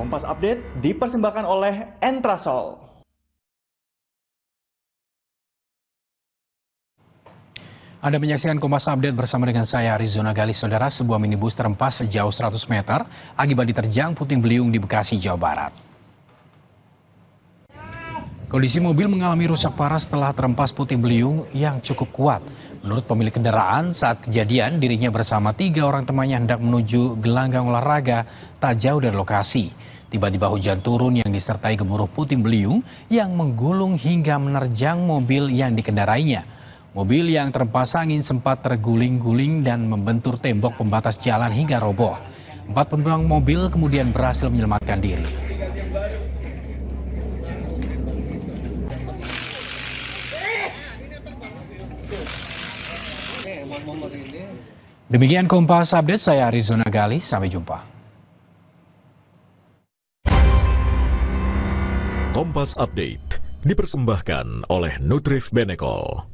Kompas Update dipersembahkan oleh Entrasol. Anda menyaksikan Kompas Update bersama dengan saya, Arizona Gali. Saudara, sebuah minibus terhempas sejauh 100 meter akibat diterjang puting beliung di Bekasi, Jawa Barat. Kondisi mobil mengalami rusak parah setelah terhempas puting beliung yang cukup kuat. Menurut pemilik kendaraan, saat kejadian dirinya bersama 3 orang temannya hendak menuju gelanggang olahraga tak jauh dari lokasi. Tiba-tiba hujan turun yang disertai gemuruh puting beliung yang menggulung hingga menerjang mobil yang dikendarainya. Mobil yang terhempas angin sempat terguling-guling dan membentur tembok pembatas jalan hingga roboh. 4 penumpang mobil kemudian berhasil menyelamatkan diri. Demikian Kompas Update, saya Arizona Gali. Sampai jumpa. Kompas Update dipersembahkan oleh Nutrif Benecol.